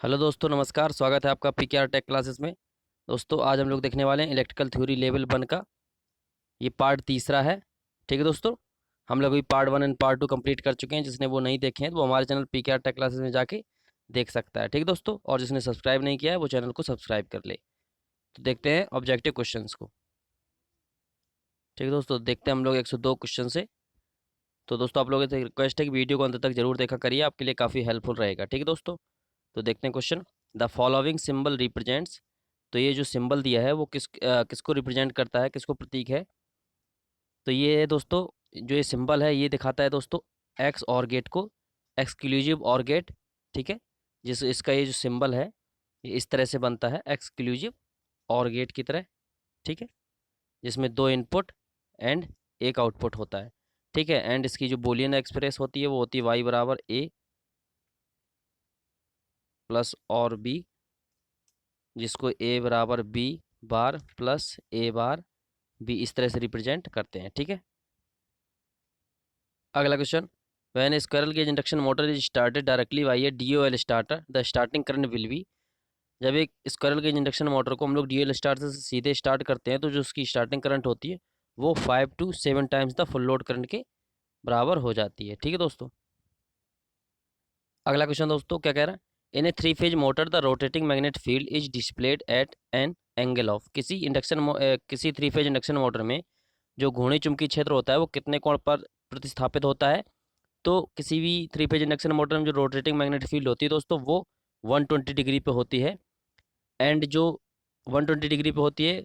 Hello दोस्तों, नमस्कार। स्वागत है आपका पीकेआर टेक क्लासेस में। दोस्तों, आज हम लोग देखने वाले हैं इलेक्ट्रिकल थ्योरी लेवल 1 का ये पार्ट तीसरा है। ठीक है दोस्तों, हम लोग अभी पार्ट 1 एंड पार्ट 2 कंप्लीट कर चुके हैं। जिसने वो नहीं देखे हैं तो वो हमारे चैनल पीकेआर टेक क्लासेस में जाके देख सकता है। ठीक है दोस्तों, और जिसने सब्सक्राइब नहीं किया है वो चैनल को सब्सक्राइब कर ले। तो देखते हैं ऑब्जेक्टिव क्वेश्चन को। ठीक है दोस्तों, देखते हैं हम लोग 102 क्वेश्चन से। तो दोस्तों, आप लोगों से रिक्वेस्ट है कि वीडियो को अंत तक जरूर देखा करिए, आपके लिए काफ़ी हेल्पफुल रहेगा। ठीक है दोस्तों, तो देखते हैं question. The following symbol represents. तो ये जो सिंबल दिया है वो किसको रिप्रेजेंट करता है, किसको प्रतीक है। तो ये है दोस्तों, जो ये सिंबल है ये दिखाता है दोस्तों एक्स और गेट को, एक्सक्लूसिव और गेट। ठीक है, जिस इसका ये जो सिंबल है ये इस तरह से बनता है, एक्सक्लूसिव और गेट की तरह। ठीक है, जिसमें 2 इनपुट एंड एक आउटपुट होता है। ठीक है, एंड इसकी जो बूलियन एक्सप्रेस होती है वो होती है वाई बराबर ए प्लस और बी, जिसको ए बराबर b bar plus a bar b इस तरह से रिप्रेजेंट करते हैं। ठीक है, अगला question. When squirrel cage induction motor is started directly by a DOL starter the starting current will be. जब एक स्क्विरल केज इंडक्शन मोटर को हम लोग डीओएल स्टार्टर से सीधे स्टार्ट करते हैं तो जो उसकी स्टार्टिंग करंट होती है वो 5 to 7 times the full load current के बराबर हो जाती है। ठीक है दोस्तों, अगला क्वेश्चन दोस्तों क्या कह रहा है। इन ए 3 phase motor the rotating magnet field is displayed eight an angle of. किसी 3 फेज इंडक्शन मोटर में जो घूर्णी चुंबकीय क्षेत्र होता है वो कितने कोण पर प्रतिस्थापित होता है। तो किसी भी 3 फेज इंडक्शन मोटर में जो रोटेटिंग मैग्नेटिक फील्ड होती है दोस्तों वो 120 डिग्री पे होती है। एंड जो 120 डिग्री पे होती है,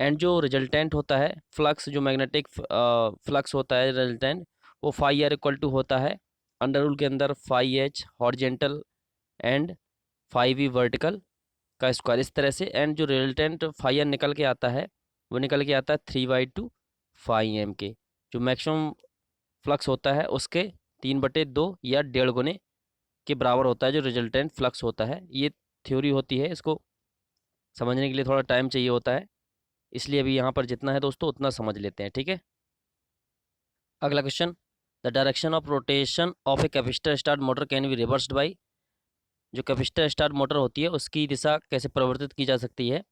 एंड जो रिजल्टेंट होता है फ्लक्स, जो मैग्नेटिक फ्लक्स होता है रिजल्टेंट, वो फाई आर इक्वल टू होता है अंडर रूल के अंदर phi h horizontal and phi v vertical का स्क्वायर इस तरह से। एंड जो रिजल्टेंट फाई आर निकल के आता है वो निकल के आता है 3/2 फाई एम के। जो मैक्सिमम फ्लक्स होता है उसके 3/2 या 1.5 गुने के बराबर होता है जो रिजल्टेंट फ्लक्स होता है। ये थ्योरी होती है, इसको समझने के लिए थोड़ा टाइम चाहिए होता है, इसलिए अभी यहाँ पर जितना है दोस्तों उतना समझ लेते हैं। ठीक है, अगला question. The direction of rotation of a capacitor start motor can be reversed by. जो कैपेसिटर स्टार्ट मोटर होती है उसकी दिशा कैसे परिवर्तित की जा सकती है।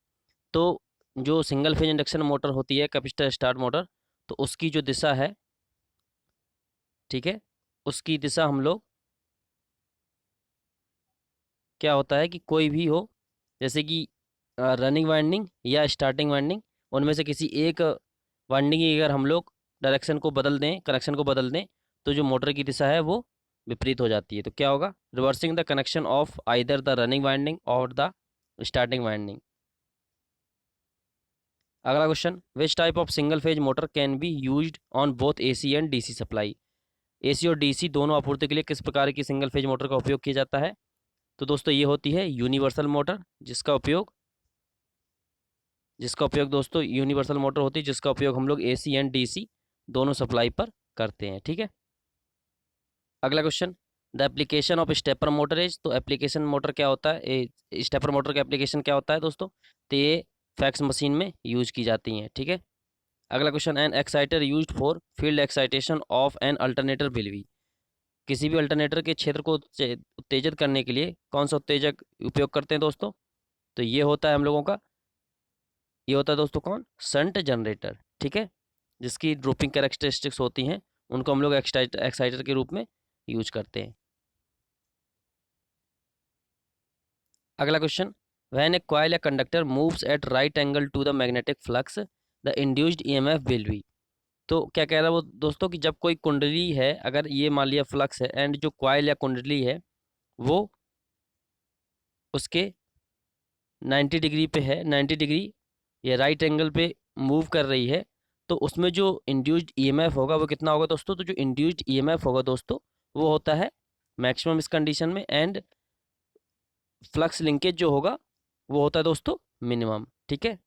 तो जो सिंगल फेज इंडक्शन मोटर होती है कैपेसिटर स्टार्ट मोटर, तो उसकी जो दिशा है, ठीक है, उसकी दिशा हम लोग क्या होता है कि कोई भी हो, जैसे कि रनिंग वाइंडिंग या स्टार्टिंग वाइंडिंग, उनमें से किसी एक वाइंडिंग की अगर हम लोग डायरेक्शन को बदल दें, कनेक्शन को बदल दें, तो जो मोटर की दिशा है वो विपरीत हो जाती है। तो क्या होगा, reversing the connection of either the running winding और द स्टार्टिंग वाइंडिंग। अगला question. Which type of single phase motor can be used on both AC and DC supply. AC और डीसी दोनों आपूर्ति के लिए किस प्रकार की सिंगल फेज मोटर का उपयोग किया जाता है। तो दोस्तों ये होती है यूनिवर्सल मोटर, जिसका उपयोग दोस्तों यूनिवर्सल मोटर होती है, जिसका उपयोग हम लोग एसी एंड डीसी दोनों सप्लाई पर करते हैं। ठीक है, अगला question. The application of stepper motor is. तो एप्लीकेशन मोटर क्या होता है, स्टेपर मोटर का एप्लीकेशन क्या होता है दोस्तों, तो ये फैक्स मशीन में यूज की जाती हैं। ठीक है, अगला question. An exciter used for field excitation of an alternator will be. किसी भी अल्टरनेटर के क्षेत्र को उत्तेजित करने के लिए कौन सा उत्तेजक उपयोग करते हैं दोस्तों। तो ये होता है हम लोगों का, ये होता है दोस्तों कौन, शंट जनरेटर। ठीक है, जिसकी ड्रॉपिंग कैरेक्टरिस्टिक्स होती हैं उनको हम लोग एक्साइटर के रूप में यूज करते हैं। अगला क्वेश्चन। व्हेन ए कॉइल या conductor moves at right angle to the magnetic flux the induced EMF will be. तो क्या कह रहा है वो दोस्तों कि जब कोई कुंडली है, अगर ये मान लिया फ्लक्स है एंड जो कॉइल या कुंडली है वो उसके 90 डिग्री पे है, 90 डिग्री या राइट एंगल पे मूव कर रही है, तो उसमें जो इंड्यूस्ड ईएमएफ होगा वो कितना होगा दोस्तों। तो जो इंड्यूस्ड ईएमएफ होगा दोस्तों वो होता है मैक्सिमम इस कंडीशन में, एंड फ्लक्स लिंकेज जो होगा वो होता है दोस्तों मिनिमम। ठीक है,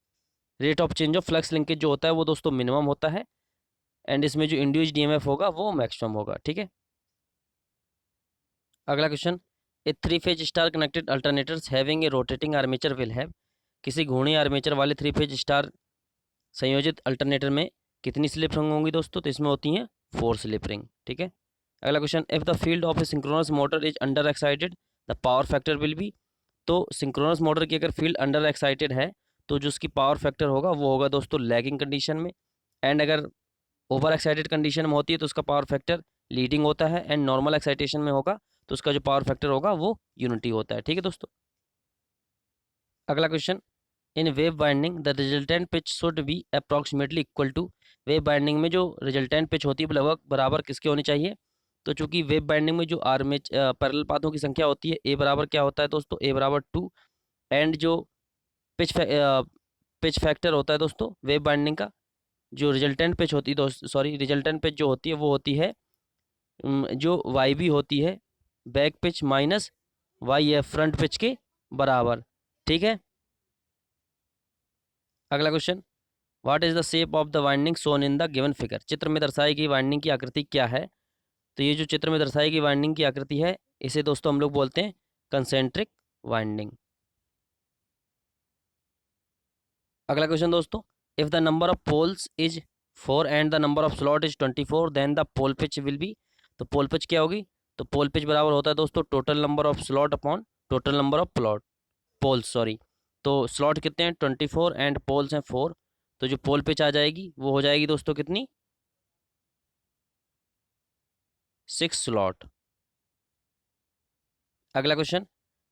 rate of change of flux linkage जो होता है वो दोस्तों मिनिमम होता है, एंड इसमें जो इंड्यूस्ड ईएमएफ होगा वो मैक्सिमम होगा। ठीक है, अगला question. A 3 phase star connected alternators having a rotating armature will have. किसी घूर्णी आर्मेचर वाले 3 फेज स्टार संयोजित अल्टरनेटर में कितनी स्लिप रिंग होंगी दोस्तों। तो इसमें होती हैं 4 स्लिप रिंग। ठीक है, अगला question. If the field of a synchronous motor is under excited the power factor will be. तो सिंक्रोनस मोटर की अगर फील्ड अंडर एक्साइटेड है तो जो उसकी पावर फैक्टर होगा वो होगा दोस्तों लैगिंग कंडीशन में, एंड अगर ओवर एक्साइटेड कंडीशन में होती है तो उसका पावर फैक्टर लीडिंग होता है, एंड नॉर्मल एक्साइटेशन में होगा तो उसका जो पावर फैक्टर होगा वो यूनिटी होता है। ठीक है दोस्तों। अगला question, in wave binding the resultant pitch should be approximately equal to. Wave binding में जो रिजल्टेंट पिच होती है लगभग बराबर किसके होनी चाहिए? तो चूंकि वेव बाइंडिंग में जो पैरेलल पाथों की संख्या होती है ए बराबर क्या होता है दोस्तों, ए बराबर 2, एंड जो पिच फैक्टर होता है दोस्तों वेव बाइंडिंग का, जो रिजल्टेंट पिच होती है दोस्त सॉरी रिजल्टेंट पिच जो होती है वो होती है जो वाई बी होती है back pitch minus y f front pitch के बराबर। ठीक है। अगला question, what is the shape of the winding shown in the given figure. चित्र में दर्शाई गई वाइंडिंग की आकृति क्या है? तो ये जो चित्र में दर्शाई गई वाइंडिंग की आकृति है इसे दोस्तों हम लोग बोलते हैं कंसेंट्रिक वाइंडिंग। अगला क्वेश्चन दोस्तों, if the number of poles is 4 and the number of slot is 24 then the pole pitch will be. तो पोल पिच क्या होगी? तो पोल पिच बराबर होता है दोस्तों total number of slot upon total number of poles sorry. तो slot कितने हैं 24 एंड पोल्स हैं 4, तो जो पोल पिच आ जाएगी वो हो जाएगी दोस्तों कितनी 6 स्लॉट। अगला question,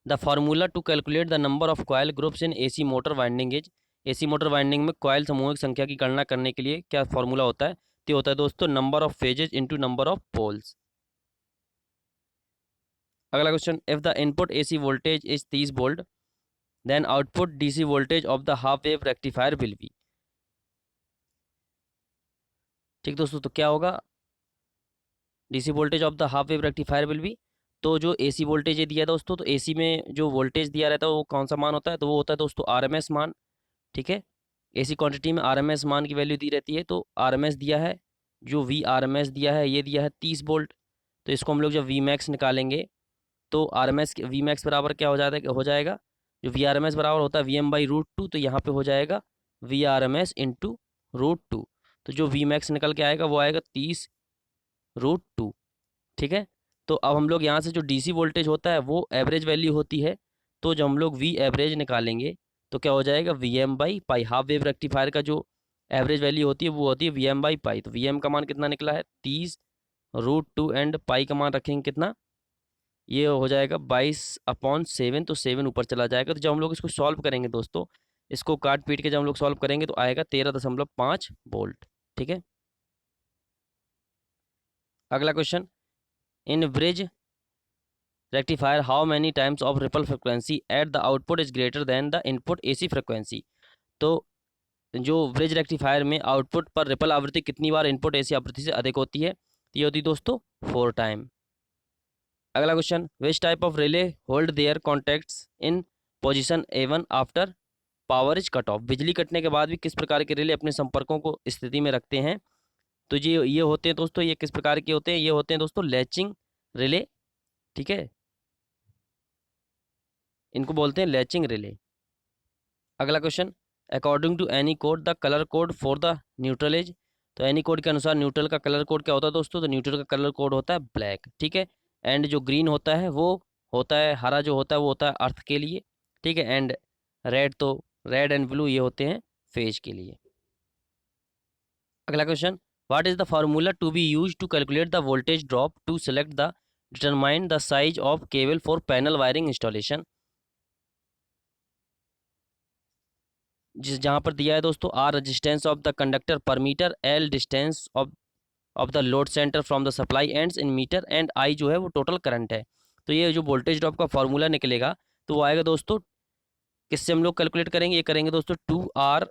the formula to calculate the number of coil groups in AC motor winding is. AC motor winding में कॉयल समूह की संख्या की गणना करने के लिए क्या फार्मूला होता है? तो होता है दोस्तों number of phases into number of poles. अगला question, if the input AC voltage is 30 volt then output DC voltage of the half wave rectifier will be. ठीक दोस्तों, तो क्या होगा DC voltage of the half wave rectifier will be. तो जो AC voltage ये दिया दोस्तों, तो एसी में जो वोल्टेज दिया रहता है वो कौन सा मान होता है? तो वो होता है दोस्तों आरएमएस मान। ठीक है। एसी क्वांटिटी में आरएमएस मान की वैल्यू दी रहती है, तो आरएमएस दिया है, जो वी आरएमएस दिया है ये दिया है 30 वोल्ट। तो इसको हम लोग जब वी मैक्स निकालेंगे तो आरएमएस वी मैक्स बराबर क्या हो जाएगा जो वी आरएमएस बराबर होता है v m by root two, तो यहाँ पे हो जाएगा v RMS into root two. तो जो वी मैक्स निकल के आएगा वो आएगा 30√2। ठीक है। तो अब हम लोग यहाँ से जो डीसी वोल्टेज होता है वो एवरेज वैल्यू होती है, तो जब हम लोग वी एवरेज निकालेंगे तो क्या हो जाएगा v m by pi. Half wave rectifier का जो एवरेज वैल्यू होती है वो होती है वी एम बाई पाई। तो वी एम का मान कितना निकला है 30√2, एंड पाई का मान रखेंगे कितना, ये हो जाएगा 22/7। तो 7 ऊपर चला जाएगा। तो जब हम लोग इसको सॉल्व करेंगे दोस्तों, इसको काट पीट के जब हम लोग सॉल्व करेंगे तो आएगा 13.5 वोल्ट। ठीक है। अगला question, in bridge rectifier how many times of ripple frequency at the output is greater than the input AC frequency. तो जो ब्रिज रेक्टिफायर में आउटपुट पर रिपल आवृत्ति कितनी बार इनपुट एसी आवृत्ति से अधिक होती है? तो ये होती है दोस्तों 4 टाइम। अगला question, which type of relay hold their contacts in position A1 after power is cut off. बिजली कटने के बाद भी किस प्रकार के रिले अपने संपर्कों को स्थिति में रखते हैं? तो ये होते हैं दोस्तों, ये किस प्रकार के होते हैं? ये होते हैं दोस्तों लैचिंग रिले। ठीक है, इनको बोलते हैं लैचिंग रिले। अगला question, according to any code the colour code for the neutral is. तो एनी कोड के अनुसार न्यूट्रल का कलर कोड क्या होता है दोस्तों? तो न्यूट्रल का कलर कोड होता है ब्लैक। ठीक है। एंड जो ग्रीन होता है वो होता है, हरा जो होता है वो होता है अर्थ के लिए। ठीक है। एंड रेड एंड ब्लू ये होते हैं फेज के लिए। अगला question, what is the formula to be use to calculate the voltage drop to select the determine the size of cable for panel wiring installation. जहाँ पर दिया है दोस्तों R resistance of the conductor per metre, L distance of the load centre from the supply ends in metre, and I जो है वो total current है। तो ये जो वोल्टेज ड्रॉप का फार्मूला निकलेगा तो वो आएगा दोस्तों, किससे हम लोग कैलकुलेट करेंगे? ये करेंगे दोस्तों 2R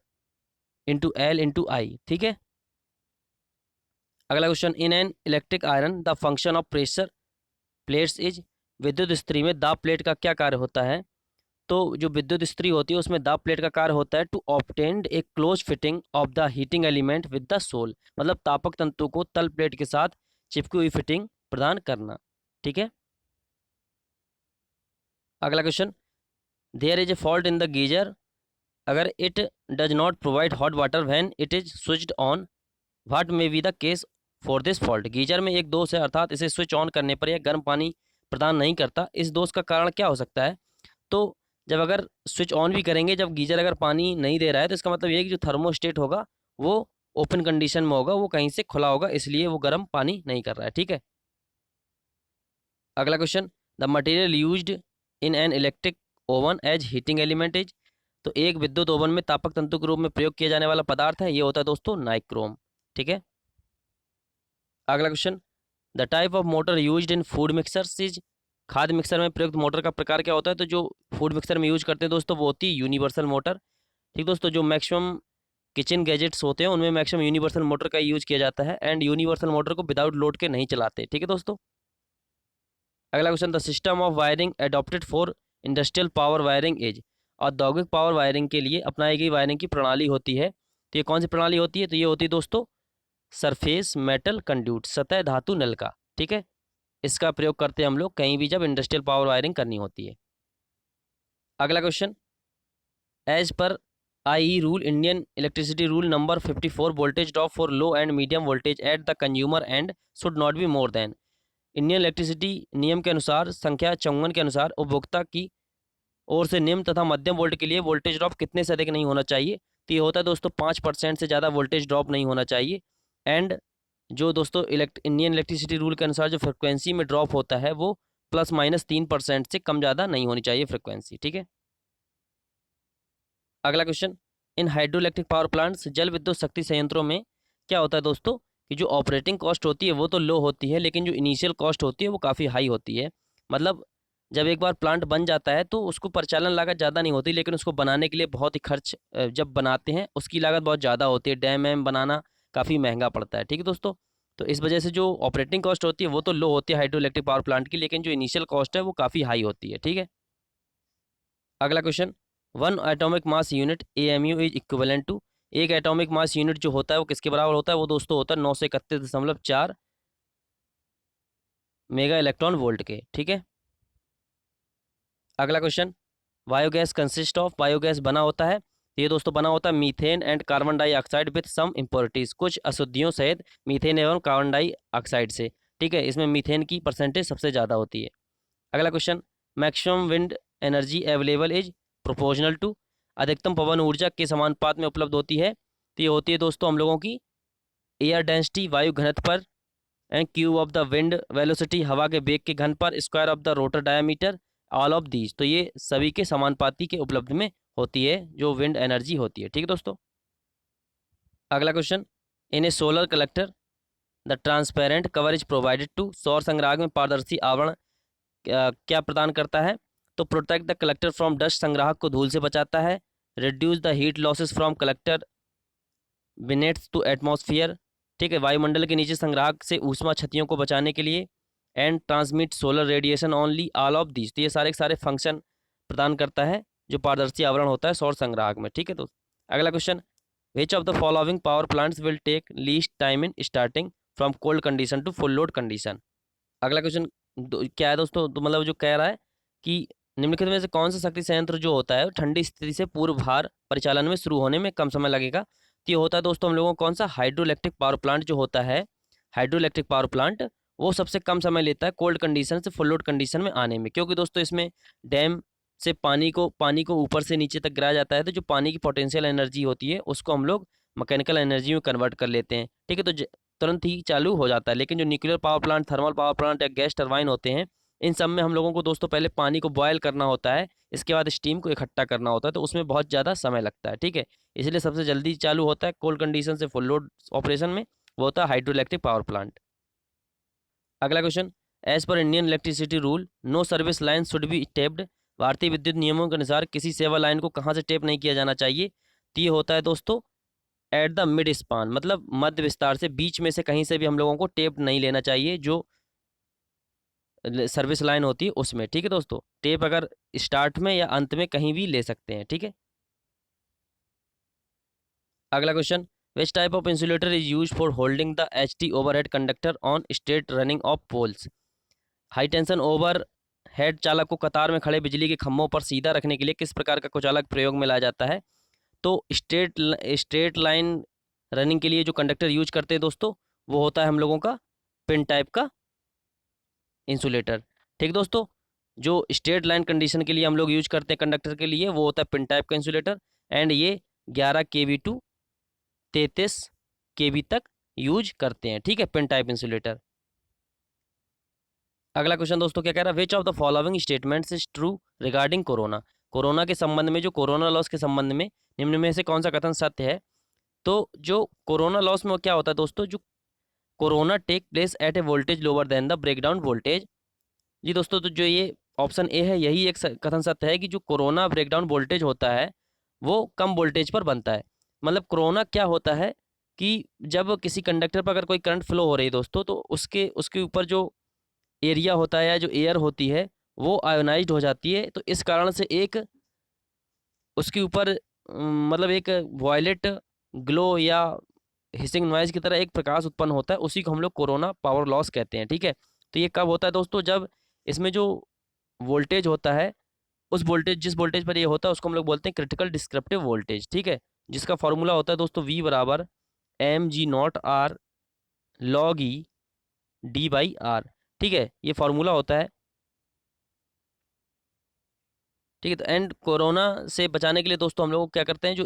इंटू एल इंटू आई। ठीक है। अगला question, in an electric iron the function of pressure plates is. विद्युत इस्त्री में दाब प्लेट का क्या कार्य होता है? तो जो विद्युत इस्त्री होती है उसमें दाब प्लेट का कार्य होता है to obtain a close fitting of the heating element with the sole. मतलब तापक तंतु को तल प्लेट के साथ चिपकी हुई फिटिंग प्रदान करना। ठीक है। अगला question, there is a fault in the geyser अगर it does not provide hot water when it is switched on, what may be the case for this fault. Geyser में एक दोष है, अर्थात इसे स्विच ऑन करने पर यह गर्म पानी प्रदान नहीं करता। इस दोष का कारण क्या हो सकता है? तो जब अगर स्विच ऑन भी करेंगे, जब गीजर अगर पानी नहीं दे रहा है, तो इसका मतलब ये है कि जो थर्मोस्टेट होगा वो ओपन कंडीशन में होगा, वो कहीं से खुला होगा, इसलिए वो गर्म पानी नहीं कर रहा है। ठीक है। अगला question, the material used in an electric oven as heating element is. तो एक विद्युत ओवन में तापक तंतु के रूप में प्रयोग किया जाने वाला पदार्थ है, ये होता है दोस्तों नाइक्रोम। ठीक है। अगला question, the type of motor used in food mixers is. खाद्य मिक्सर में प्रयुक्त मोटर का प्रकार क्या होता है? तो जो फूड मिक्सर में यूज करते हैं दोस्तों वो होती है यूनिवर्सल मोटर। ठीक दोस्तों, जो मैक्सिमम किचन गैजेट्स होते हैं उनमें मैक्सिमम यूनिवर्सल मोटर का यूज किया जाता है, एंड यूनिवर्सल मोटर को विदाउट लोड के नहीं चलाते। ठीक है दोस्तों। अगला question, the system of wiring adopted for industrial power wiring is. औद्योगिक पावर वायरिंग के लिए अपनाई गई वायरिंग की प्रणाली होती है, तो ये कौन सी प्रणाली होती है? तो ये होती है दोस्तों सरफेस मेटल कंड्यूट, सतह धातु नल का। ठीक है। इसका प्रयोग करते हैं हम लोग कहीं भी जब इंडस्ट्रियल पावर वायरिंग करनी होती है। अगला question, as per I rule Indian electricity rule number 54, voltage drop for low and medium voltage at the consumer end should not be more than. Indian electricity नियम के अनुसार संख्या 54 के अनुसार उपभोक्ता की ओर से निम्न तथा मध्यम वोल्ट के लिए वोल्टेज ड्रॉप कितने से अधिक नहीं होना चाहिए? तो ये होता है दोस्तों 5% से ज़्यादा वोल्टेज ड्रॉप नहीं होना चाहिए। एंड जो दोस्तों इंडियन इलेक्ट्रिसिटी रूल के अनुसार जो फ्रिक्वेंसी में ड्रॉप होता है वो ±3% से कम ज़्यादा नहीं होनी चाहिए फ्रिक्वेंसी। ठीक है। अगला क्वेश्चन, इन हाइड्रो इलेक्ट्रिक पावर प्लांट्स जल विद्युत शक्ति संयंत्रों में क्या होता है दोस्तों कि जो ऑपरेटिंग कॉस्ट होती है वो तो लो होती है, लेकिन जो इनिशियल कॉस्ट होती है वो काफ़ी हाई होती है। मतलब जब एक बार प्लांट बन जाता है तो उसको परिचालन लागत ज़्यादा नहीं होती, लेकिन उसको बनाने के लिए बहुत ही खर्च जब बनाते हैं उसकी लागत बहुत ज़्यादा होती है। डैम वैम बनाना काफ़ी महंगा पड़ता है। ठीक है दोस्तों। तो इस वजह से जो ऑपरेटिंग कॉस्ट होती है वो तो लो होती है हाइड्रो इलेक्ट्रिक पावर प्लांट की, लेकिन जो इनिशियल कॉस्ट है वो काफ़ी हाई होती है। ठीक है। अगला question, one atomic mass unit AMU is equivalent to. एक एटॉमिक मास यूनिट जो होता है वो किसके बराबर होता है? वो दोस्तों होता है 931.4 मेगा इलेक्ट्रॉन वोल्ट के। ठीक है। अगला question, biogas consist of. Biogas बना होता है, तो ये दोस्तों बना होता है methane and carbon dioxide with some impurities, कुछ अशुद्धियों सहित मीथेन एवं कार्बन डाइऑक्साइड से। ठीक है। इसमें मीथेन की परसेंटेज सबसे ज़्यादा होती है। अगला question, maximum wind energy available is proportional to. अधिकतम पवन ऊर्जा के समानुपात में उपलब्ध होती है, तो ये होती है दोस्तों हम लोगों की एयर डेंसिटी वायु घनत्व पर, and cube of the wind velocity हवा के वेग के घन पर, square of the rotor diameter, all of these. तो ये सभी के समानुपाती के उपलब्ध में होती है जो विंड एनर्जी होती है। ठीक है दोस्तों। अगला question, in a solar collector the transparent cover is provided to. सौर संग्राहक में पारदर्शी आवरण क्या प्रदान करता है? तो protect the collector from dust, संग्राहक को धूल से बचाता है। Reduce the heat losses from collector cabinets to atmosphere. ठीक है। वायुमंडल के नीचे संग्राहक से ऊष्मा क्षतियों को बचाने के लिए। And transmit solar radiation only, all of this. तो ये सारे के सारे फंक्शन प्रदान करता है जो पारदर्शी आवरण होता है सौर संग्राहक में। ठीक है दोस्त। अगला question, which of the following power plants will take least time in starting from cold condition to full load condition. अगला क्वेश्चन क्या है दोस्तों? तो मतलब जो कह रहा है कि निम्नलिखित में से कौन सा शक्ति संयंत्र जो होता है ठंडी स्थिति से पूर्व भार परिचालन में शुरू होने में कम समय लगेगा? तो ये होता है दोस्तों हम लोगों को कौन सा? हाइड्रो इलेक्ट्रिक पावर प्लांट जो होता है, हाइड्रो इलेक्ट्रिक पावर प्लांट वो सबसे कम समय लेता है कोल्ड कंडीशन से फुल लोड कंडीशन में आने में, क्योंकि दोस्तों इसमें डैम से पानी को ऊपर से नीचे तक गिराया जाता है, तो जो पानी की पोटेंशियल एनर्जी होती है उसको हम लोग मैकेनिकल एनर्जी में कन्वर्ट कर लेते हैं। ठीक है। तो तुरंत ही चालू हो जाता है, लेकिन जो nuclear power plant, thermal power plant या गैस टरबाइन होते हैं, इन सब में हम लोगों को दोस्तों पहले पानी को बॉयल करना होता है, इसके बाद स्टीम को इकट्ठा करना होता है, तो उसमें बहुत ज़्यादा समय लगता है। ठीक है। इसलिए सबसे जल्दी चालू होता है कोल्ड कंडीशन से फुल लोड ऑपरेशन में, वो होता है हाइड्रो इलेक्ट्रिक पावर प्लांट। अगला question, as per Indian electricity rule no service line should be tapped. भारतीय विद्युत नियमों के अनुसार किसी सेवा लाइन को कहाँ से टेप नहीं किया जाना चाहिए? तो ये होता है दोस्तों एट द मिड स्पान, मतलब मध्य विस्तार से, बीच में से कहीं से भी हम लोगों को टेप नहीं लेना चाहिए जो सर्विस लाइन होती है उसमें। ठीक है दोस्तों। टेप अगर स्टार्ट में या अंत में कहीं भी ले सकते हैं। ठीक है। अगला question, which type of insulator is use for holding the HT overhead conductor on straight running of poles. High tension over head चालक को कतार में खड़े बिजली के खंभों पर सीधा रखने के लिए किस प्रकार का कुचालक प्रयोग में लाया जाता है? तो स्ट्रेट लाइन रनिंग के लिए जो कंडक्टर यूज करते हैं दोस्तों वो होता है हम लोगों का पिन टाइप का इंसुलेटर। ठीक दोस्तों। जो स्ट्रेट लाइन कंडीशन के लिए हम लोग यूज करते हैं कंडक्टर के लिए, वो होता है पिन टाइप का इंसुलेटर। एंड ये 11 kV टू 33 kV तक यूज करते हैं, ठीक है, पिन टाइप इंसुलेटर। अगला क्वेश्चन दोस्तों क्या कह रहा है, विच of the following statements is true regarding corona. Corona के संबंध में, जो कोरोना लॉस के संबंध में निम्न में से कौन सा कथन सत्य है। तो जो कोरोना लॉस में क्या होता है दोस्तों, जो corona take place at a voltage lower than the breakdown voltage. जी दोस्तों, तो जो ये ऑप्शन ए है, यही एक कथन सत्य है कि जो कोरोना ब्रेकडाउन वोल्टेज होता है वो कम वोल्टेज पर बनता है। मतलब कोरोना क्या होता है कि जब किसी कंडक्टर पर अगर कोई करंट फ्लो हो रही है दोस्तों, तो उसके उसके ऊपर जो एरिया होता है या जो एयर होती है वो आयोनाइज्ड हो जाती है। तो इस कारण से एक उसके ऊपर मतलब एक वॉयलेट ग्लो या हिसिंग नॉइज की तरह एक प्रकाश उत्पन्न होता है, उसी को हम लोग कोरोना पावर लॉस कहते हैं, ठीक है। तो ये कब होता है दोस्तों, जब इसमें जो वोल्टेज होता है, उस वोल्टेज जिस वोल्टेज पर ये होता है उसको हम लोग बोलते हैं क्रिटिकल डिस्क्रिप्टिव वोल्टेज, ठीक है। जिसका फॉर्मूला होता है दोस्तों V बराबर mg0r log e d/r, ठीक है, ये फॉर्मूला होता है, ठीक है। तो एंड कोरोना से बचाने के लिए दोस्तों हम लोग क्या करते हैं, जो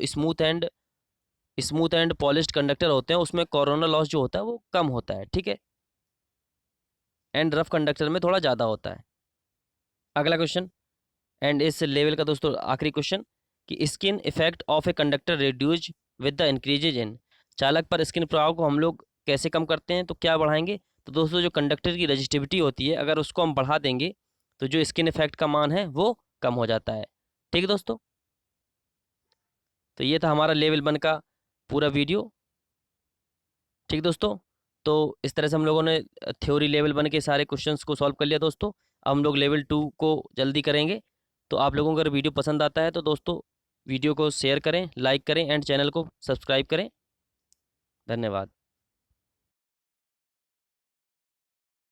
स्मूथ एंड पॉलिश्ड कंडक्टर होते हैं उसमें कोरोना लॉस जो होता है वो कम होता है, ठीक है। एंड रफ कंडक्टर में थोड़ा ज़्यादा होता है। अगला क्वेश्चन एंड इस लेवल का दोस्तों आखिरी क्वेश्चन, कि skin effect of a conductor reduce with the increases इन। चालक पर स्किन प्रभाव को हम लोग कैसे कम करते हैं, तो क्या बढ़ाएंगे। तो दोस्तों जो कंडक्टर की रजिस्टिविटी होती है, अगर उसको हम बढ़ा देंगे तो जो स्किन इफेक्ट का मान है वो कम हो जाता है, ठीक है दोस्तों। तो ये था हमारा लेवल 1 का पूरा वीडियो, ठीक दोस्तों। तो इस तरह से हम लोगों ने थ्योरी लेवल 1 के सारे क्वेश्चंस को सॉल्व कर लिया दोस्तों। अब हम लोग लेवल 2 को जल्दी करेंगे। तो आप लोगों को अगर वीडियो पसंद आता है तो दोस्तों वीडियो को शेयर करें, लाइक करें एंड चैनल को सब्सक्राइब करें। धन्यवाद।